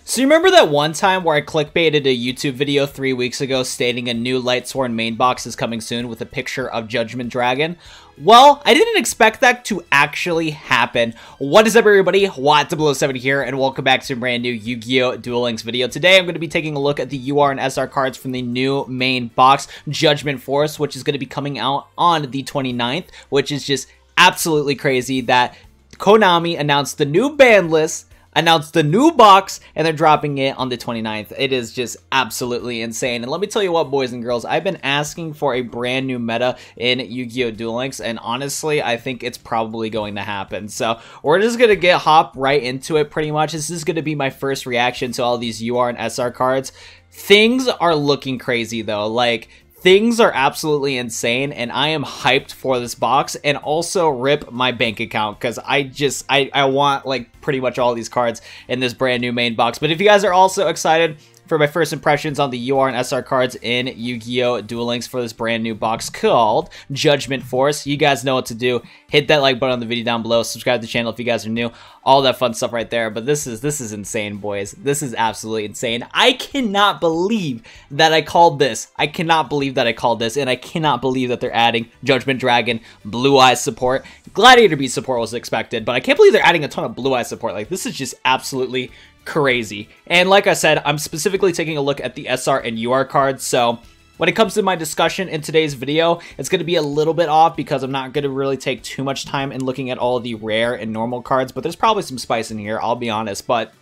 So you remember that one time where I clickbaited a YouTube video 3 weeks ago stating a new Lightsworn main box is coming soon with a picture of Judgement Dragon? Well, I didn't expect that to actually happen. What is up, everybody? Watt007 here, and welcome back to a brand new Yu-Gi-Oh! Duel Links video. Today, I'm going to be taking a look at the UR and SR cards from the new main box, Judgment Force, which is going to be coming out on the 29th, which is just absolutely crazy that Konami announced the new ban list, announced the new box, and they're dropping it on the 29th. It is just absolutely insane. And let me tell you what, boys and girls, I've been asking for a brand new meta in Yu-Gi-Oh! Duel Links, and honestly, I think it's probably going to happen. So we're just going to hop right into it pretty much. This is going to be my first reaction to all these UR and SR cards. Things are looking crazy though. Like, things are absolutely insane, and I am hyped for this box, and also rip my bank account, because I want, like, pretty much all these cards in this brand new main box. But if you guys are also excited for my first impressions on the UR and SR cards in Yu-Gi-Oh! Duel Links for this brand new box called Judgment Force, you guys know what to do. Hit that like button on the video down below, subscribe to the channel if you guys are new, all that fun stuff right there. But this is insane, boys. This is absolutely insane. I cannot believe that I called this. I cannot believe that I called this, and I cannot believe that they're adding Judgement Dragon, Blueeyes support. Gladiator Beasts support was expected, but I can't believe they're adding a ton of Blueeyes support. Like, this is just absolutely crazy. And like I said, I'm specifically taking a look at the SR and UR cards, so when it comes to my discussion in today's video, it's going to be a little bit off because I'm not going to really take too much time in looking at all the rare and normal cards, but there's probably some spice in here, I'll be honest. But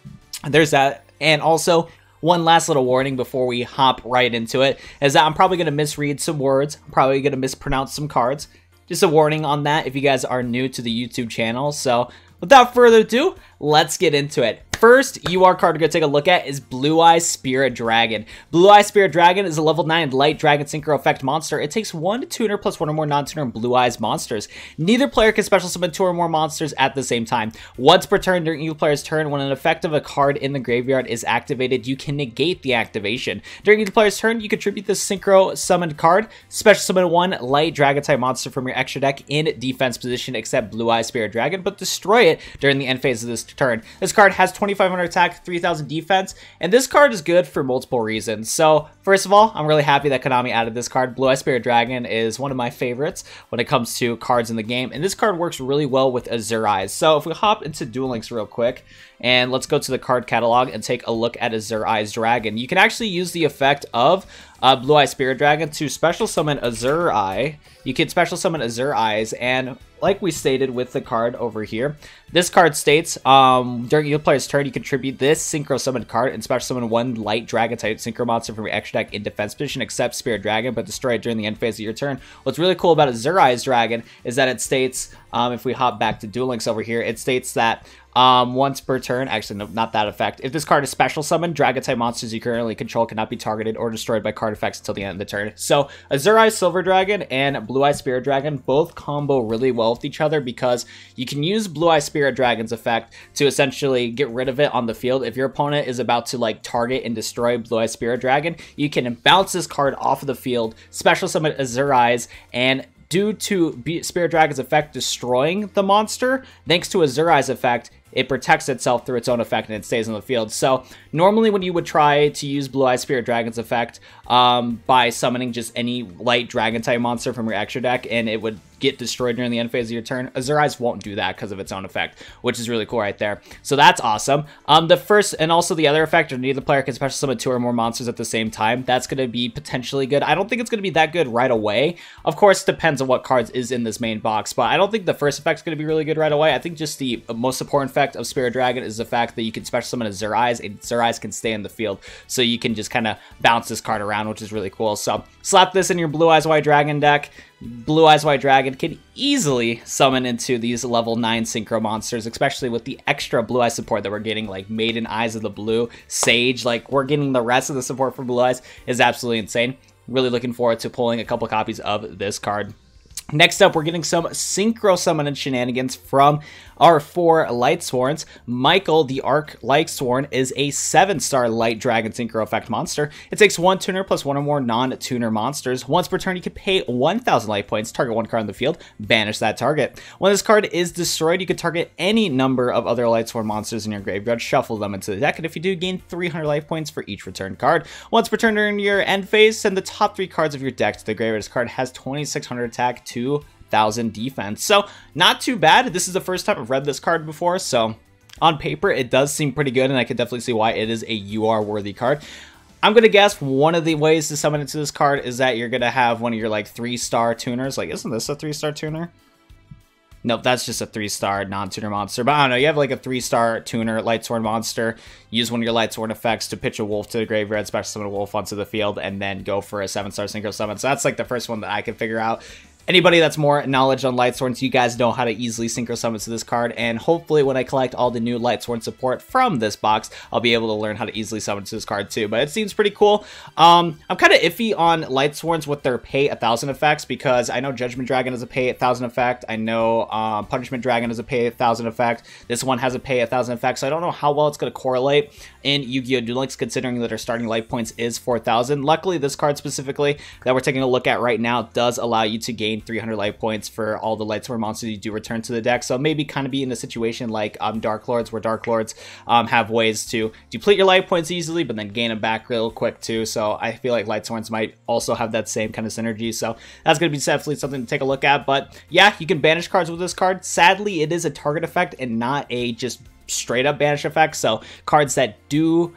there's that. And also, one last little warning before we hop right into it is that I'm probably going to misread some words. I'm probably going to mispronounce some cards. Just a warning on that if you guys are new to the YouTube channel. So without further ado, let's get into it. First UR card we're going to take a look at is Blueeyes Spirit Dragon. Blueeyes Spirit Dragon is a level 9 light dragon synchro effect monster. It takes 1 tuner plus 1 or more non-tuner Blueeyes monsters. Neither player can special summon 2 or more monsters at the same time. Once per turn during each player's turn, when an effect of a card in the graveyard is activated, you can negate the activation. During each player's turn, you contribute the synchro summoned card, special summon 1 light dragon type monster from your extra deck in defense position except Blueeyes Spirit Dragon, but destroy it during the end phase of this turn. This card has 2,500 attack, 3,000 defense, and this card is good for multiple reasons. So first of all, I'm really happy that Konami added this card. Blueeyes Spirit Dragon is one of my favorites when it comes to cards in the game, and this card works really well with Azure Eyes. So if we hop into Duel Links real quick, and let's go to the card catalog and take a look at Azure Eyes Dragon. You can actually use the effect of Blueeyes Spirit Dragon to special summon Azure Eye. You can special summon Azure Eyes, and like we stated with the card over here, this card states, during your player's turn, you contribute this synchro summoned card and special summon 1 light dragon type synchro monster from your extra deck in defense position except Spirit Dragon, but destroy it during the end phase of your turn. What's really cool about Azure Eyes Dragon is that it states, if we hop back to Duel Links over here, it states that once per turn, actually no, not that effect. If this card is special summoned, dragon type monsters you currently control cannot be targeted or destroyed by card effects until the end of the turn. So Azure Eyes Silver Dragon and Blueeyes Spirit Dragon both combo really well with each other because you can use Blueeyes Spirit Dragon's effect to essentially get rid of it on the field. If your opponent is about to like target and destroy Blueeyes Spirit Dragon, you can bounce this card off of the field, special summon Azure Eyes, and due to Spirit Dragon's effect destroying the monster, thanks to Azure Eyes effect, it protects itself through its own effect and it stays on the field. So normally when you would try to use Blueeyes Spirit Dragon's effect by summoning just any light dragon type monster from your extra deck and it would get destroyed during the end phase of your turn, Azure Eyes won't do that because of its own effect, which is really cool right there. So that's awesome. The first and also the other effect, neither player can special summon 2 or more monsters at the same time. That's going to be potentially good. I don't think it's going to be that good right away. Of course, depends on what cards is in this main box, but I don't think the first effect is going to be really good right away. I think just the most important effect of Spirit Dragon is the fact that you can special summon Azure Eyes, and Azure Eyes can stay in the field, so you can just kind of bounce this card around, which is really cool. So slap this in your Blueeyes White Dragon deck. Blueeyes White Dragon can easily summon into these level 9 synchro monsters, especially with the extra Blueeyes support that we're getting, like Maiden, Eyes of the Blue, Sage. Like, we're getting the rest of the support for Blueeyes is absolutely insane. Really looking forward to pulling a couple copies of this card. Next up, we're getting some Synchro Summoning shenanigans from our 4 Lightsworns. Michael, the Arc Lightsworn, is a 7-star Light Dragon Synchro Effect monster. It takes 1 tuner plus 1 or more non-tuner monsters. Once per turn, you can pay 1,000 life points, target 1 card on the field, banish that target. When this card is destroyed, you can target any number of other Lightsworn monsters in your graveyard, shuffle them into the deck, and if you do, gain 300 life points for each return card. Once per turn during your end phase, send the top 3 cards of your deck to the graveyard. This card has 2,600 attack, 2,000 defense. So not too bad. This is the first time I've read this card before, so on paper it does seem pretty good, and I can definitely see why it is a UR worthy card. I'm gonna guess one of the ways to summon into this card is that you're gonna have one of your like 3-star tuners. Like, isn't this a 3-star tuner? Nope, that's just a 3-star non-tuner monster. But I don't know, you have like a 3-star tuner Lightsworn monster, use one of your Lightsworn effects to pitch a wolf to the graveyard, special summon a wolf onto the field, and then go for a 7-star synchro summon. So that's like the first one that I can figure out. Anybody that's more knowledge on Lightsworns, you guys know how to easily synchro summon to this card, and hopefully when I collect all the new Lightsworn support from this box, I'll be able to learn how to easily summon to this card too. But it seems pretty cool. I'm kind of iffy on Lightsworns with their pay 1,000 effects, because I know Judgement Dragon is a pay 1,000 effect. I know Punishment Dragon is a pay 1,000 effect. This one has a pay 1,000 effect, so I don't know how well it's going to correlate in Yu-Gi-Oh! Duel Links, considering that our starting life points is 4,000. Luckily, this card specifically that we're taking a look at right now does allow you to gain 300 life points for all the Lightsworn monsters you do return to the deck. So maybe kind of be in a situation like Dark Lords, where Dark Lords have ways to deplete your life points easily, but then gain them back real quick too. So I feel like Lightsworns might also have that same kind of synergy. So that's going to be definitely something to take a look at. But yeah, you can banish cards with this card. Sadly, it is a target effect and not a just straight up banish effect. So cards that do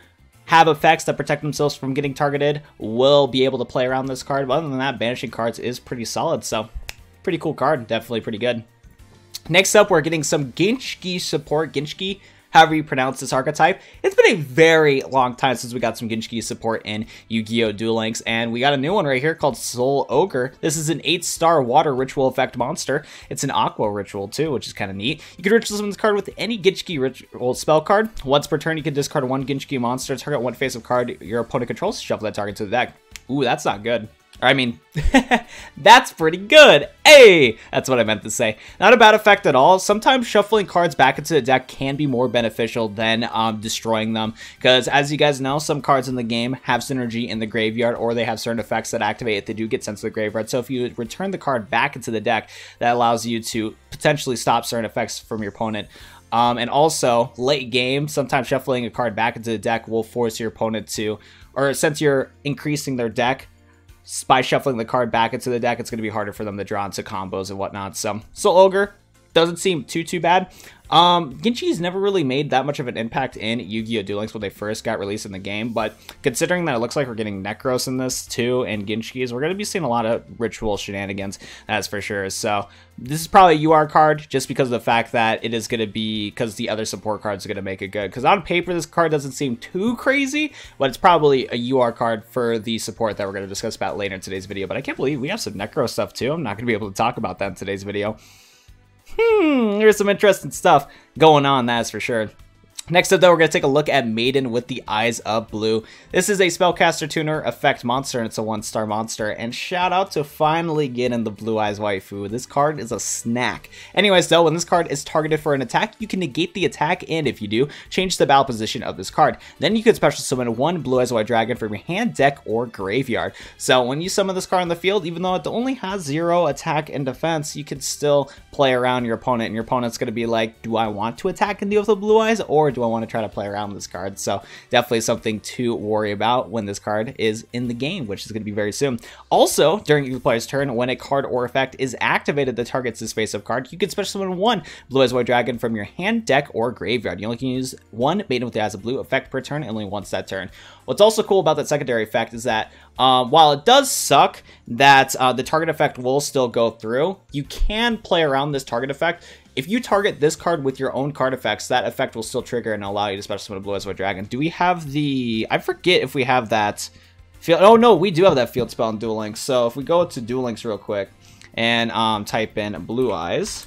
have effects that protect themselves from getting targeted will be able to play around this card. But other than that, banishing cards is pretty solid. So pretty cool card, definitely pretty good. Next up, we're getting some GISHKI support. GISHKI, however you pronounce this archetype. It's been a very long time since we got some GISHKI support in Yu-Gi-Oh! Duel Links, and we got a new one right here called Soul Ogre. This is an 8-star water ritual effect monster. It's an aqua ritual too, which is kind of neat. You can ritual summon this card with any GISHKI ritual spell card. Once per turn, you can discard 1 GISHKI monster, target 1 face-up card your opponent controls, shuffle that target to the deck. Ooh, that's not good. I mean, that's pretty good. Hey, that's what I meant to say. Not a bad effect at all. Sometimes shuffling cards back into the deck can be more beneficial than destroying them, because as you guys know, some cards in the game have synergy in the graveyard, or they have certain effects that activate if they do get sent to the graveyard. So if you return the card back into the deck, that allows you to potentially stop certain effects from your opponent. And also, late game, sometimes shuffling a card back into the deck will force your opponent to, or since you're increasing their deck, by shuffling the card back into the deck, it's going to be harder for them to draw into combos and whatnot. So, Soul Ogre doesn't seem too bad. Genji's never really made that much of an impact in Yu-Gi-Oh! Duel Links when they first got released in the game, but considering that it looks like we're getting Necros in this too, and Genshis, we're going to be seeing a lot of ritual shenanigans, that's for sure. So this is probably a UR card, just because of the fact that it is going to be, because the other support cards are going to make it good. Because on paper, this card doesn't seem too crazy, but it's probably a UR card for the support that we're going to discuss about later in today's video. But I can't believe we have some Necro stuff too. I'm not going to be able to talk about that in today's video. There's some interesting stuff going on, that's for sure. Next up, though, we're going to take a look at Maiden with the Eyes of Blue. This is a Spellcaster Tuner effect monster, and it's a 1-star monster. And shout out to finally getting the Blueeyes waifu. This card is a snack. Anyways, though, when this card is targeted for an attack, you can negate the attack, and if you do, change the battle position of this card. Then you can special summon 1 Blueeyes White Dragon from your hand, deck, or graveyard. So when you summon this card on the field, even though it only has 0 attack and defense, you can still play around your opponent, and your opponent's going to be like, do I want to attack and deal with the Blueeyes, or do I want to try to play around this card? So definitely something to worry about when this card is in the game, which is going to be very soon. Also, during your player's turn, when a card or effect is activated that targets this face-up card, you can special summon 1 Blueeyes White Dragon from your hand, deck, or graveyard. You only can use 1 Maiden with the Eyes of Blue effect per turn, and only once that turn. What's also cool about that secondary effect is that while it does suck that the target effect will still go through, you can play around this target effect. If you target this card with your own card effects, that effect will still trigger and allow you to special summon a Blueeyes White Dragon. Do we have the... I forget if we have that... Oh, no, we do have that field spell in Duel Links. So if we go to Duel Links real quick and type in Blueeyes.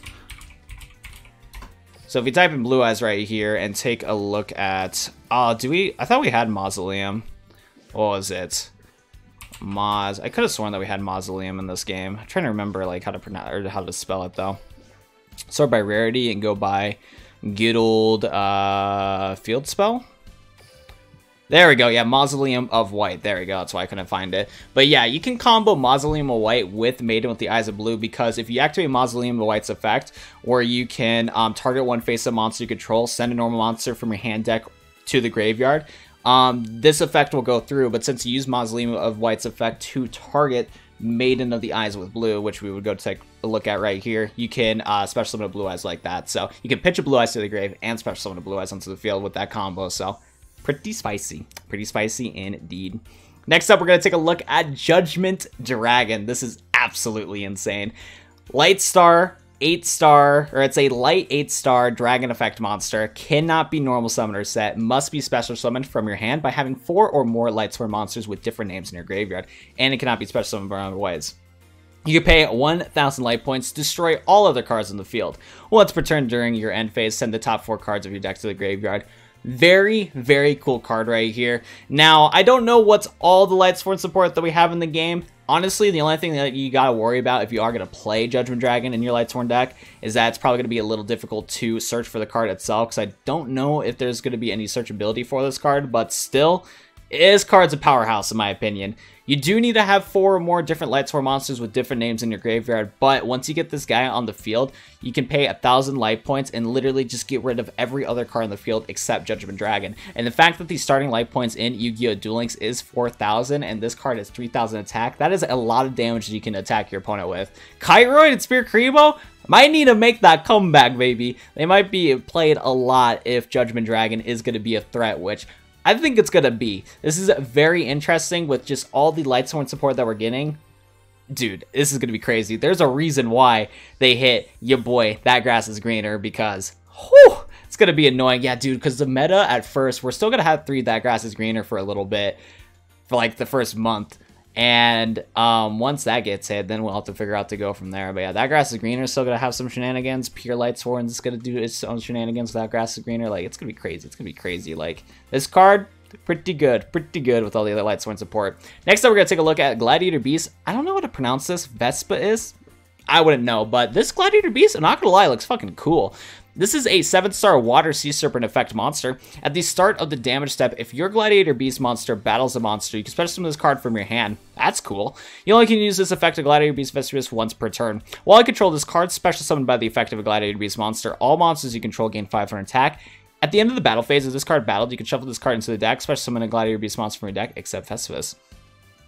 So if you type in Blueeyes right here and take a look at... do we... I thought we had Mausoleum. What was it? Moz. I could have sworn that we had Mausoleum in this game. I'm trying to remember like how to pronounce or how to spell it though. Sort by rarity and go by good old field spell. There we go. Yeah, Mausoleum of White. There we go. That's why I couldn't find it. But yeah, you can combo Mausoleum of White with Maiden with the Eyes of Blue, because if you activate Mausoleum of White's effect, where you can target one face-up monster you control, send a normal monster from your hand deck to the graveyard, this effect will go through. But since you use Mausoleum of White's effect to target Maiden of the Eyes with Blue, which we would go take a look at right here, you can special summon a Blue Eyes like that. So you can pitch a Blue Eyes to the grave and special summon a Blue Eyes onto the field with that combo. So pretty spicy indeed. Next up, we're going to take a look at Judgement Dragon. This is absolutely insane. Light Star, 8-star, or it's a light 8-star dragon effect monster. Cannot be normal summoner set. Must be special summoned from your hand by having 4 or more Lightsworn monsters with different names in your graveyard. And it cannot be special summoned by other ways. You can pay 1,000 light points, destroy all other cards in the field. Once per turn during your end phase, send the top 4 cards of your deck to the graveyard. Very, very cool card right here. Now, I don't know what's all the Lightsworn support that we have in the game. Honestly, the only thing that you gotta worry about if you are gonna play Judgment Dragon in your Lightsworn deck is that it's probably gonna be a little difficult to search for the card itself, because I don't know if there's gonna be any searchability for this card, but still, this card's a powerhouse in my opinion. You do need to have 4 or more different Lightsworn monsters with different names in your graveyard, but once you get this guy on the field, you can pay 1,000 light points and literally just get rid of every other card in the field except Judgment Dragon. And the fact that the starting light points in Yu-Gi-Oh! Duel Links is 4,000 and this card is 3,000 attack, that is a lot of damage that you can attack your opponent with. Kairoid and Spear Kribo might need to make that comeback, baby. They might be played a lot if Judgment Dragon is going to be a threat, which I think it's going to be. This is very interesting with just all the Lightsworn support that we're getting. Dude, this is going to be crazy. There's a reason why they hit your boy, That Grass is Greener, because whew, it's going to be annoying. Yeah, dude, because the meta at first, we're still going to have 3 That Grass is Greener for a little bit, for like the first month. And once that gets hit, then we'll have to figure out to go from there. But yeah, That Grass is Greener is still going to have some shenanigans. Pure Lightsworn is going to do its own shenanigans with That Grass is Greener. Like, it's going to be crazy. It's going to be crazy. Like, this card, pretty good with all the other Lightsworn support. Next up, we're going to take a look at Gladiator Beasts. I don't know how to pronounce this. Vespa is? I wouldn't know, but this Gladiator Beast, I'm not going to lie, looks fucking cool. This is a 7-star Water Sea Serpent effect monster. At the start of the damage step, if your Gladiator Beast monster battles a monster, you can special summon this card from your hand. That's cool. You only can use this effect of Gladiator Beast Vesperus once per turn. While I control this card, special summoned by the effect of a Gladiator Beast monster, all monsters you control gain 500 attack. At the end of the battle phase, if this card battled, you can shuffle this card into the deck, special summon a Gladiator Beast monster from your deck, except Festivus.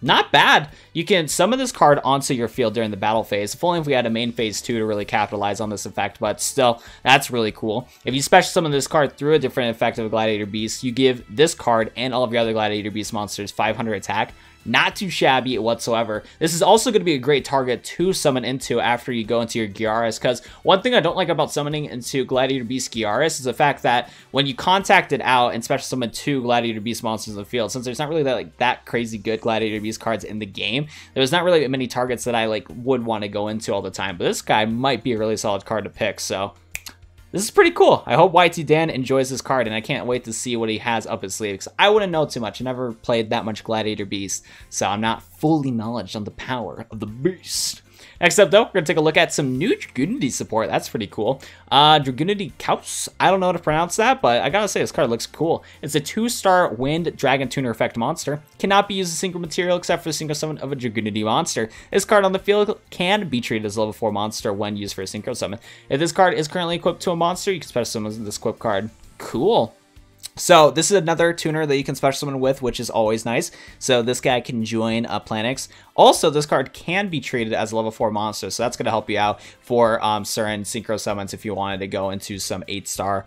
Not bad. You can summon this card onto your field during the battle phase, if only if we had a main phase 2 to really capitalize on this effect, but still, that's really cool. If you special summon this card through a different effect of a Gladiator Beast, you give this card and all of your other Gladiator Beast monsters 500 attack. Not too shabby whatsoever. This is also going to be a great target to summon into after you go into your Gyaris, because one thing I don't like about summoning into Gladiator Beast Gyaris is the fact that when you contact it out and special summon 2 Gladiator Beast monsters in the field, since there's not really that crazy good Gladiator Beast cards in the game, there's not really many targets that I would want to go into all the time, but this guy might be a really solid card to pick, so this is pretty cool. I hope YT Dan enjoys this card, and I can't wait to see what he has up his sleeve, because I wouldn't know too much. I never played that much Gladiator Beast, so I'm not fully knowledgeable on the power of the beast. Next up, though, we're going to take a look at some new Dragunity support. That's pretty cool. Dragunity Kaus. I don't know how to pronounce that, but I gotta say, this card looks cool. It's a 2-star Wind Dragon Tuner effect monster. Cannot be used as single material except for a single summon of a Dragunity monster. This card on the field can be treated as a level 4 monster when used for a synchro summon. If this card is currently equipped to a monster, you can special summon this equipped card. Cool. So this is another tuner that you can special summon with, which is always nice. So this guy can join Planix. Also, this card can be treated as a level 4 monster, so that's going to help you out for certain synchro summons if you wanted to go into some 8-star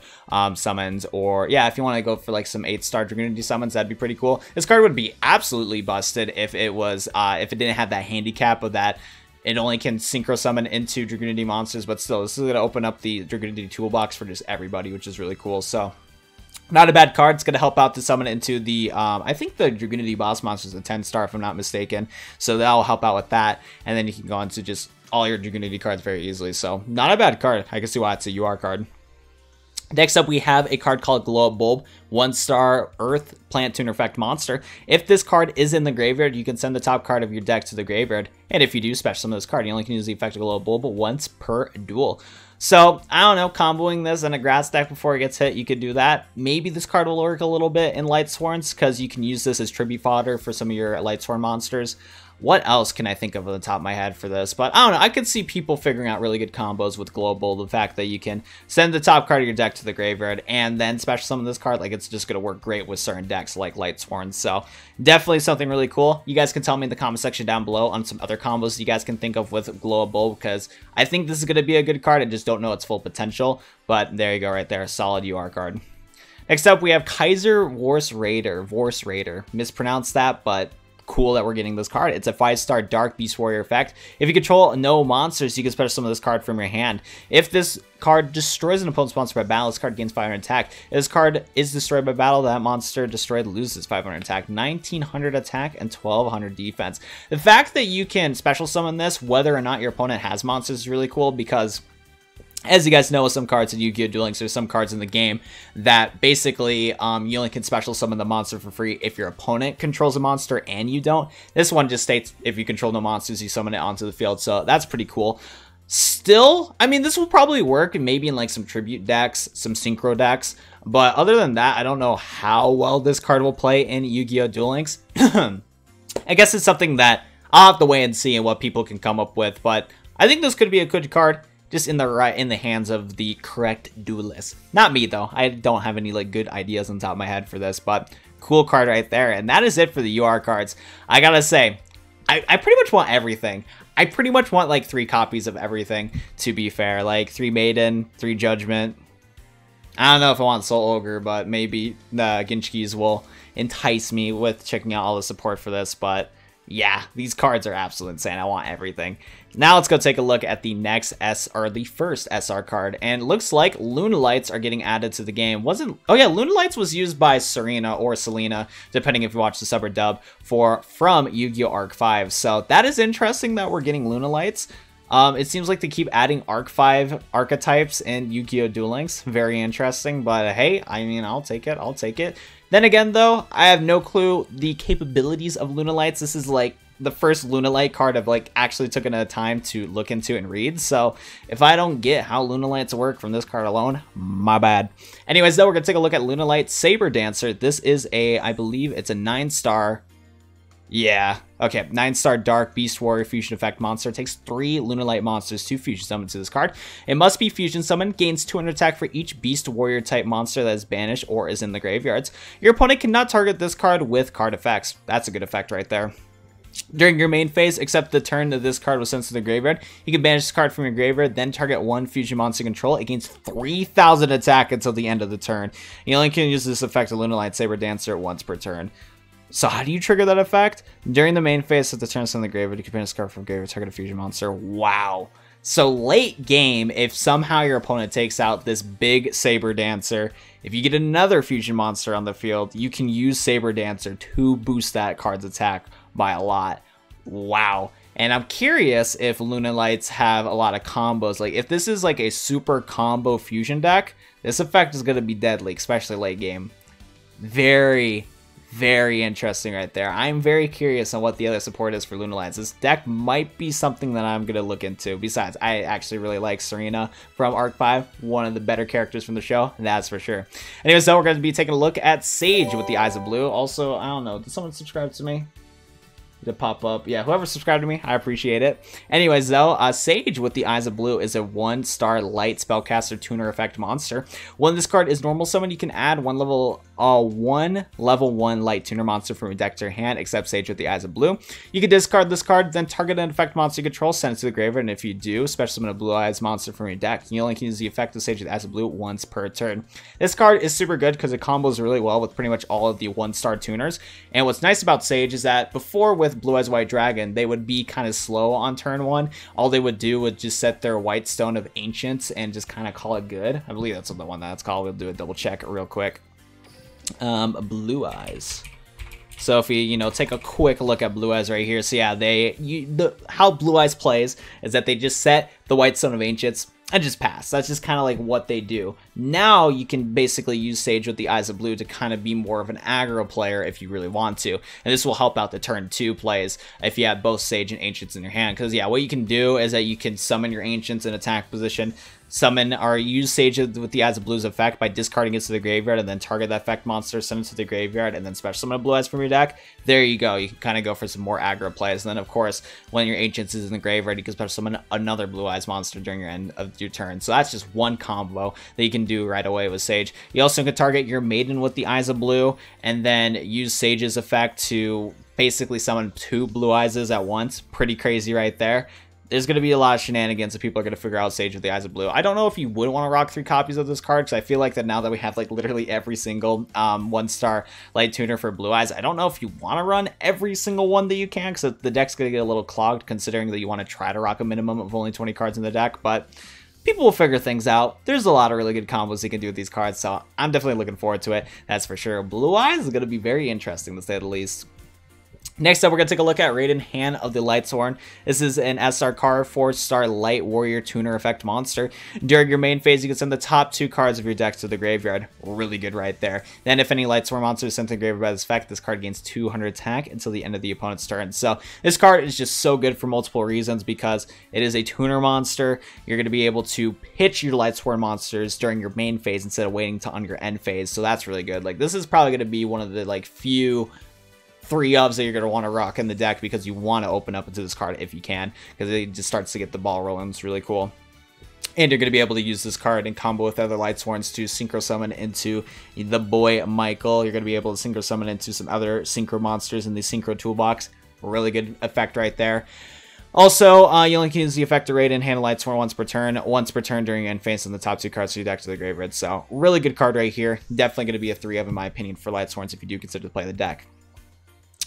summons, or yeah, if you want to go for like some 8-star Dragunity summons, that'd be pretty cool. This card would be absolutely busted if it was if it didn't have that handicap of that it only can synchro summon into Dragunity monsters, but still, this is going to open up the Dragunity toolbox for just everybody, which is really cool. So not a bad card. It's going to help out to summon into the, I think the Dragunity boss monster is a 10-star if I'm not mistaken. So that'll help out with that. And then you can go into just all your Dragunity cards very easily. So not a bad card. I can see why it's a UR card. Next up, we have a card called Glow Up Bulb, 1-star Earth Plant Tuner Effect monster. If this card is in the graveyard, you can send the top card of your deck to the graveyard. And if you do special summon this card, you only can use the effect of Glow Up Bulb once per duel. So, I don't know, comboing this in a grass deck before it gets hit, you could do that. Maybe this card will work a little bit in Lightsworns, because you can use this as tribute fodder for some of your Lightsworn monsters. What else can I think of on the top of my head for this? But I don't know, I could see people figuring out really good combos with Global. The fact that you can send the top card of your deck to the graveyard and then special summon this card, like, it's just going to work great with certain decks like Lightsworn. So definitely something really cool. You guys can tell me in the comment section down below on some other combos you guys can think of with Glowable, because I think this is going to be a good card. I just don't know its full potential. But there you go right there, a solid UR card. Next up, we have Kaiser Vorse Raider. Mispronounced that, but cool that we're getting this card. It's a 5-star Dark Beast Warrior effect. If you control no monsters, you can special summon this card from your hand. If this card destroys an opponent's monster by battle, this card gains 500 attack. If this card is destroyed by battle, that monster destroyed loses 500 attack, 1900 attack, and 1200 defense. The fact that you can special summon this, whether or not your opponent has monsters, is really cool, because as you guys know, with some cards in Yu-Gi-Oh! Duel Links, there's some cards in the game that basically you only can special summon the monster for free if your opponent controls a monster and you don't. This one just states if you control no monsters, you summon it onto the field, so that's pretty cool. Still, I mean, this will probably work maybe in like some tribute decks, some synchro decks, but other than that, I don't know how well this card will play in Yu-Gi-Oh! Duel Links. I guess it's something that I'll have to wait and see and what people can come up with, but I think this could be a good card. Just in the hands of the correct duelist. Not me though. I don't have any like good ideas on top of my head for this, but cool card right there. And that is it for the UR cards. I gotta say, I pretty much want everything. I pretty much want like 3 copies of everything, to be fair. Like 3 Maiden, 3 Judgment. I don't know if I want Soul Ogre, but maybe the GISHKIs will entice me with checking out all the support for this, but yeah, these cards are absolutely insane. I want everything. Now let's go take a look at the next the first SR card, and it looks like Lunalights are getting added to the game. Oh yeah, Lunalights was used by Serena or Selena, depending if you watch the sub or dub, from Yu-Gi-Oh! Arc 5. So that is interesting that we're getting Lunalights. It seems like they keep adding Arc 5 archetypes in Yu-Gi-Oh! Duel Links. Very interesting, but hey, I mean, I'll take it. I'll take it. Then again, though, I have no clue the capabilities of Lunalights. This is like the first Lunalight card I've like actually taken the time to look into and read. So if I don't get how Lunalights work from this card alone, my bad. Anyways, though, we're gonna take a look at Lunalight Saber Dancer. This is I believe it's a 9-star. Yeah, okay, 9-star Dark Beast Warrior Fusion Effect monster. It takes 3 Lunalight monsters to fusion summon to this card. It must be fusion summoned, gains 200 attack for each Beast Warrior type monster that is banished or is in the graveyards. Your opponent cannot target this card with card effects. That's a good effect right there. During your main phase, except the turn that this card was sent to the graveyard, you can banish this card from your graveyard, then target 1 fusion monster control. It gains 3000 attack until the end of the turn. You only can use this effect of Lunalight Saber Dancer once per turn. So how do you trigger that effect? During the main phase of the turn in the graveyard, you can banish this card from graveyard, target a fusion monster. Wow. So late game, if somehow your opponent takes out this big Saber Dancer, if you get another fusion monster on the field, you can use Saber Dancer to boost that card's attack by a lot. Wow. And I'm curious if Lunalights have a lot of combos. Like if this is like a super combo fusion deck, this effect is going to be deadly, especially late game. Very interesting right there. I'm very curious on what the other support is for Lunalights. This deck might be something that I'm going to look into. Besides, I actually really like Serena from Arc 5, one of the better characters from the show, that's for sure. Anyways, so we're going to be taking a look at Sage with the Eyes of Blue. Also, I don't know, did someone subscribe to me? To pop up. Yeah, whoever subscribed to me, I appreciate it. Anyways, though, Sage with the Eyes of Blue is a 1-star light spellcaster tuner effect monster. When this card is normal summon, you can add one level 1 light tuner monster from your deck to your hand, except Sage with the Eyes of Blue. You can discard this card, then target an effect monster you control, send it to the graveyard, and if you do, special summon a Blueeyes monster from your deck. You only can use the effect of Sage with the Eyes of Blue once per turn. This card is super good because it combos really well with pretty much all of the 1-star tuners. And what's nice about Sage is that before with Blue-Eyes White Dragon, they would be kind of slow on turn 1. All they would do would just set their White Stone of Ancients and just kind of call it good. I believe that's the one that's called. We'll do a double check real quick. Blueeyes. So if we, take a quick look at Blueeyes right here. So yeah, how Blueeyes plays is that they just set the White Stone of Ancients. and just pass. That's just kind of like what they do. Now you can basically use Sage with the Eyes of Blue to kind of be more of an aggro player if you really want to. And this will help out the turn 2 plays if you have both Sage and Ancients in your hand. Because yeah, what you can do is that you can summon your Ancients in attack position, summon or use Sage with the Eyes of Blue's effect by discarding it to the graveyard, and then target that effect monster, send it to the graveyard, and then special summon a Blue Eyes from your deck. There you go. You can kind of go for some more aggro plays. And then of course, when your Ancients is in the graveyard, you can special summon another Blue Eyes monster during your end of your turn. So that's just one combo that you can do right away with Sage. You also can target your Maiden with the Eyes of Blue, and then use Sage's effect to basically summon 2 Blue Eyes at once. Pretty crazy right there. There's going to be a lot of shenanigans if people are going to figure out Sage with the Eyes of Blue. I don't know if you would want to rock 3 copies of this card, because I feel like that now that we have like literally every single 1-star light tuner for Blue Eyes, I don't know if you want to run every single one that you can, because the deck's going to get a little clogged considering that you want to try to rock a minimum of only 20 cards in the deck, but people will figure things out. There's a lot of really good combos you can do with these cards, so I'm definitely looking forward to it. That's for sure. Blue Eyes is going to be very interesting, to say the least. Next up, we're going to take a look at Raiden, Hand of the Lightsworn. This is an SR card, 4-star Light Warrior Tuner Effect monster. During your main phase, you can send the top 2 cards of your deck to the graveyard. Really good right there. Then if any Lightsworn monster is sent to the graveyard by this effect, this card gains 200 attack until the end of the opponent's turn. So this card is just so good for multiple reasons, because it is a tuner monster. You're going to be able to pitch your Lightsworn monsters during your main phase instead of waiting to on your end phase. So that's really good. Like, this is probably going to be one of the like few 3-ofs that you're going to want to rock in the deck, because you want to open up into this card if you can, because it just starts to get the ball rolling. It's really cool. And you're going to be able to use this card in combo with other Lightsworns to synchro summon into the boy Michael. You're going to be able to synchro summon into some other synchro monsters in the synchro toolbox. Really good effect right there. Also, you only can use the effect of Raiden, Hand of Lightsworn once per turn during end phase, and the top 2 cards of your deck to the graveyard. So really good card right here. Definitely going to be a 3-of in my opinion for Lightsworns if you do consider to play the deck.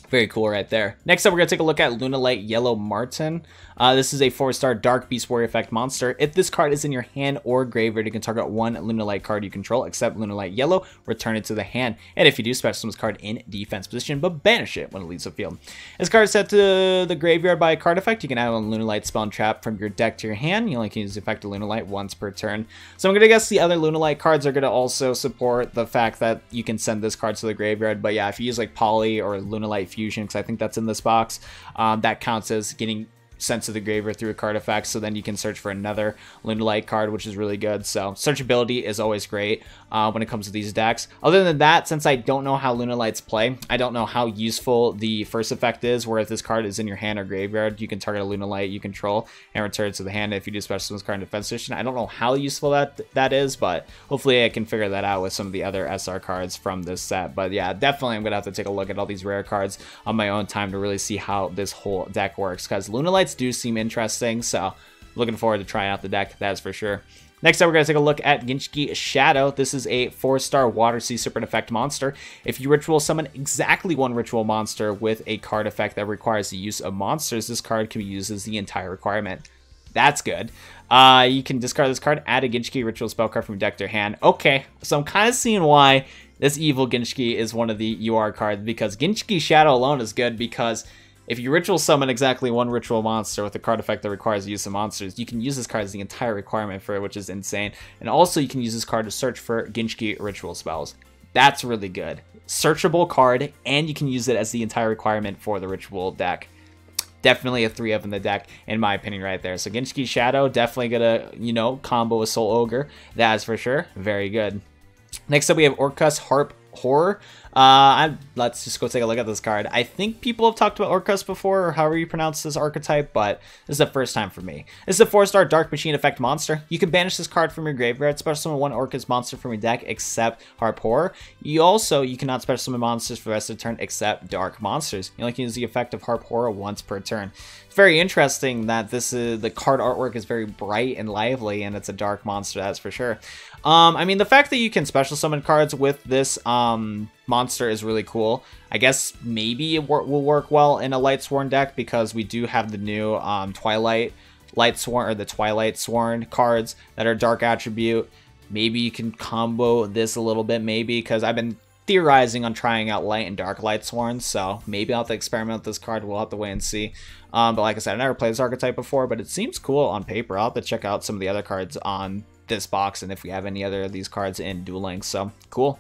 Very cool right there. Next up, we're going to take a look at Lunalight Yellow Marten. This is a 4-star Dark Beast Warrior effect monster. If this card is in your hand or graveyard, you can target 1 Lunalight card you control, except Lunalight Yellow, return it to the hand. And if you do, special summon this card in defense position, but banish it when it leaves the field. This card is set to the graveyard by a card effect. You can add a Lunalight spell and trap from your deck to your hand. You only can use the effect of Lunalight once per turn. So I'm going to guess the other Lunalight cards are going to also support the fact that you can send this card to the graveyard. But yeah, if you use like Poly or Lunalight Fusion, because I think that's in this box, that counts as getting sent to the graveyard through a card effect, so then you can search for another Lunalight card, which is really good. So searchability is always great when it comes to these decks. Other than that, since I don't know how Lunalights play, I don't know how useful the first effect is, where if this card is in your hand or graveyard, you can target a Lunalight you control and return it to the hand if you do special summon this card in defense position. I don't know how useful that is, but hopefully I can figure that out with some of the other SR cards from this set. But yeah, definitely I'm going to have to take a look at all these rare cards on my own time to really see how this whole deck works, because Lunalights do seem interesting, so looking forward to trying out the deck, that's for sure. Next up, we're going to take a look at Genki Shadow. This is a 4-star Water Sea Serpent effect monster. If you ritual summon exactly 1 ritual monster with a card effect that requires the use of monsters, this card can be used as the entire requirement. That's good. You can discard this card, add a Genki ritual spell card from your deck to your hand. Okay, so I'm kind of seeing why this evil Genki is one of the UR cards, because Genki Shadow alone is good, because if you ritual summon exactly 1 ritual monster with a card effect that requires the use of monsters, you can use this card as the entire requirement for it, which is insane. And also you can use this card to search for Genki ritual spells. That's really good. Searchable card, and you can use it as the entire requirement for the ritual deck. Definitely a 3-of in the deck, in my opinion, right there. So Genki Shadow, definitely gonna, you know, combo with Soul Ogre. That is for sure. Very good. Next up, we have Orcas, Harp, Horror. Let's just go take a look at this card. I think people have talked about Orcas before, or however you pronounce this archetype, but this is the first time for me. This is a 4-star Dark Machine effect monster. You can banish this card from your graveyard, special summon 1 Orcas monster from your deck except Harp Horror. You cannot special summon monsters for the rest of the turn except Dark monsters. You only can use the effect of Harp Horror once per turn. It's very interesting that the card artwork is very bright and lively, and it's a dark monster, that's for sure. I mean, the fact that you can special summon cards with this monster is really cool. I guess maybe it will work well in a Lightsworn deck, because we do have the new Twilight Lightsworn, or the Twilight Sworn cards that are dark attribute. Maybe you can combo this a little bit, maybe, because I've been theorizing on trying out Light and Dark Lightsworn, so maybe I'll have to experiment with this card. We'll have to wait and see. But like I said, I never played this archetype before, but it seems cool on paper. I'll have to check out some of the other cards on this box and if we have any other of these cards in Duel Links. So cool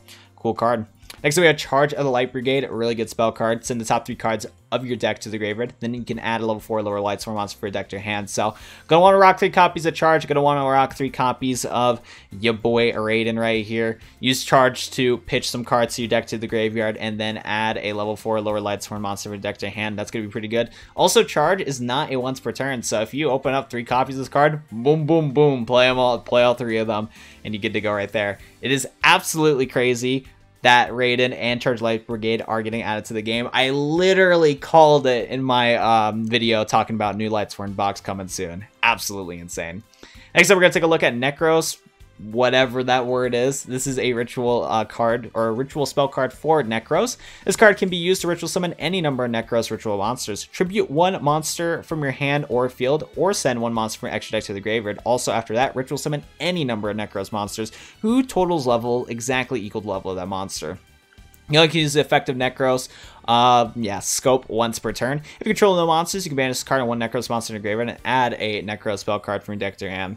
card. Next we have Charge of the Light Brigade, a really good spell card. Send the top 3 cards of your deck to the graveyard. Then you can add a level 4 lower Lightsworn monster for your deck to your hand. So gonna want to rock 3 copies of Charge. Gonna want to rock 3 copies of your boy Raiden right here. Use Charge to pitch some cards to your deck to the graveyard, and then add a level 4 lower Lightsworn monster for your deck to your hand. That's gonna be pretty good. Also, Charge is not a once per turn, so if you open up 3 copies of this card, boom, boom, boom, play all 3 of them, and you get to go right there. It is absolutely crazy that Raiden and Charge Light Brigade are getting added to the game. I literally called it in my video talking about new Lightsworn box coming soon. Absolutely insane. Next up, we're going to take a look at Necros, whatever that word is. This is a ritual card, or a ritual spell card for Necros. This card can be used to ritual summon any number of Necros ritual monsters. Tribute 1 monster from your hand or field, or send 1 monster from your extra deck to the graveyard. Also, after that, ritual summon any number of Necros monsters who totals level exactly equal to the level of that monster. You can use the effect of Necros, scope once per turn. If you control no monsters, you can banish this card and 1 Necros monster in the graveyard and add a Necros spell card from your deck to your hand.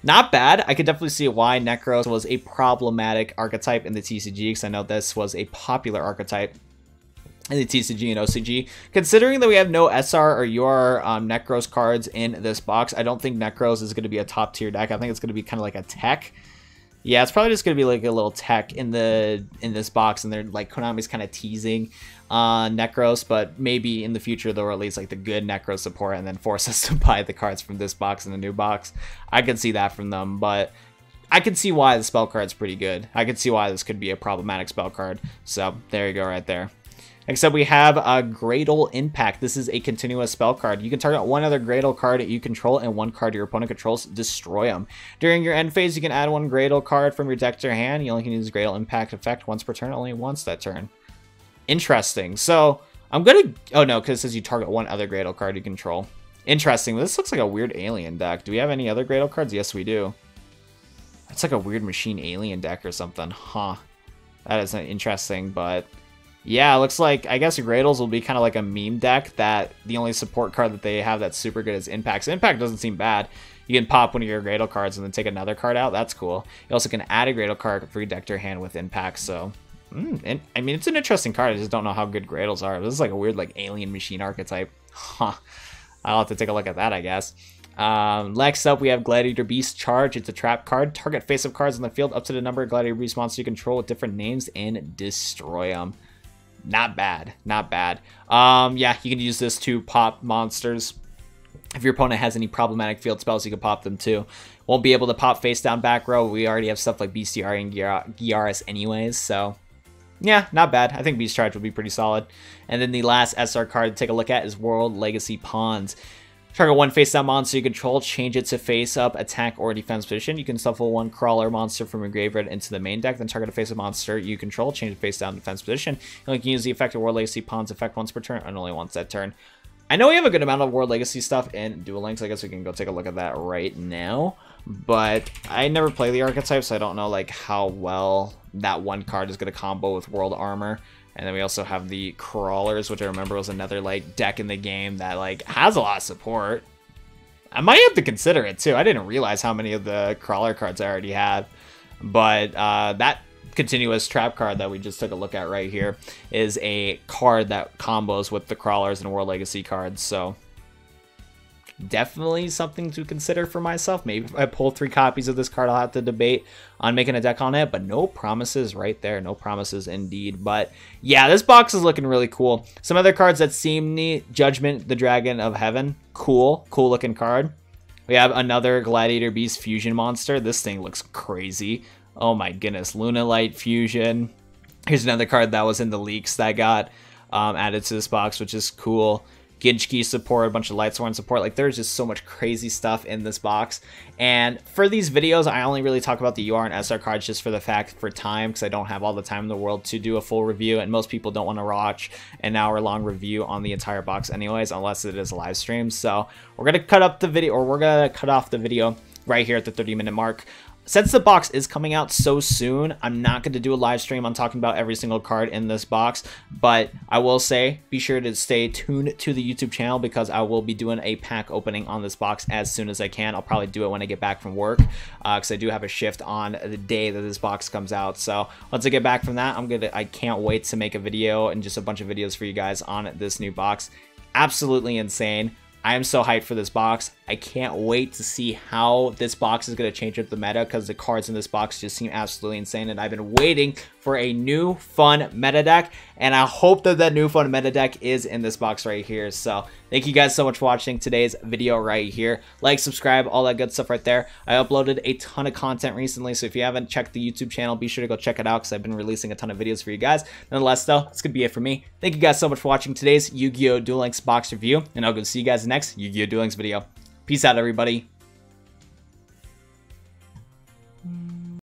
Not bad. I could definitely see why Necros was a problematic archetype in the TCG, because I know this was a popular archetype in the TCG and OCG. Considering that we have no SR or UR Necros cards in this box, I don't think Necros is going to be a top tier deck. I think it's going to be kind of like a tech. Yeah, it's probably just going to be like a little tech in this box, and they're like, Konami's kind of teasing Necros, but maybe in the future they'll release like the good Necros support and then force us to buy the cards from this box in the new box. I could see that from them, but I can see why the spell card's pretty good. I could see why this could be a problematic spell card. So there you go right there. Next up, we have a Gradle Impact. This is a continuous spell card. You can target 1 other Gradle card that you control and 1 card your opponent controls, destroy them. During your end phase, you can add 1 Gradle card from your deck to your hand. You only can use Gradle Impact effect once per turn, only once that turn. Interesting. So I'm gonna, oh no, because it says you target 1 other Gradle card you control. Interesting. This looks like a weird alien deck. Do we have any other Gradle cards? Yes, we do. It's like a weird machine alien deck or something. Huh. That is interesting, but yeah, it looks like, I guess Gradles will be kind of like a meme deck that the only support card that they have that's super good is Impact. So Impact doesn't seem bad. You can pop one of your Gradle cards and then take another card out. That's cool. You also can add a Gradle card for your deck to your hand with Impact. So, and, I mean, it's an interesting card. I just don't know how good Gradles are. This is like a weird like alien machine archetype. Huh. I'll have to take a look at that, I guess. Next up, we have Gladiator Beasts Charge. It's a trap card. Target face-up cards on the field up to the number of Gladiator Beast monsters you control with different names and destroy them. Not bad. Not bad. Yeah, you can use this to pop monsters. If your opponent has any problematic field spells, you can pop them too. Won't be able to pop face down back row. We already have stuff like Bestiary and Gyaris anyways, so yeah, not bad. I think Beast Charge will be pretty solid. And then the last SR card to take a look at is World Legacy Pawns. Target 1 face-down monster you control, change it to face-up, attack, or defense position. You can shuffle 1 crawler monster from your graveyard into the main deck, then target a face-up monster you control, change it face-down defense position. You can use the effect of World Legacy Pawns effect once per turn, and only once that turn. I know we have a good amount of World Legacy stuff in Duel Links. I guess we can go take a look at that right now. But I never play the archetype, so I don't know like how well that one card is going to combo with World Armor. And then we also have the Crawlers, which I remember was another like deck in the game that like has a lot of support. I might have to consider it too. I didn't realize how many of the Crawler cards I already had. But that continuous trap card that we just took a look at right here is a card that combos with the Crawlers and World Legacy cards. So definitely something to consider for myself. Maybe if I pull 3 copies of this card, I'll have to debate on making a deck on it, but no promises right there. No promises indeed. But yeah, this box is looking really cool. Some other cards that seem neat: Judgement, the Dragon of Heaven. Cool looking card. We have another Gladiator Beast fusion monster. This thing looks crazy. Oh my goodness. Lunalight fusion. Here's another card that was in the leaks that got added to this box, which is cool. GISHKI support, a bunch of Lightsworn support. Like, there's just so much crazy stuff in this box. And for these videos, I only really talk about the UR and SR cards just for the fact for time, because I don't have all the time in the world to do a full review, and most people don't want to watch an hour-long review on the entire box anyways, unless it is a live stream. So we're gonna cut up the video, or we're gonna cut off the video right here at the 30-minute mark. since the box is coming out so soon, I'm not going to do a live stream on talking about every single card in this box, but I will say be sure to stay tuned to the YouTube channel because I will be doing a pack opening on this box as soon as I can. I'll probably do it when I get back from work because I do have a shift on the day that this box comes out. So once I get back from that, I can't wait to make a video and just a bunch of videos for you guys on this new box. Absolutely insane. I am so hyped for this box. I can't wait to see how this box is going to change up the meta because the cards in this box just seem absolutely insane. And I've been waiting for a new fun meta deck. And I hope that that new fun meta deck is in this box right here. So thank you guys so much for watching today's video right here. Like, subscribe, all that good stuff right there. I uploaded a ton of content recently. So if you haven't checked the YouTube channel, be sure to go check it out because I've been releasing a ton of videos for you guys. Nonetheless, though, that's going to be it for me. Thank you guys so much for watching today's Yu-Gi-Oh! Duel Links box review. And I'll go see you guys in the next Yu-Gi-Oh! Duel Links video. Peace out, everybody.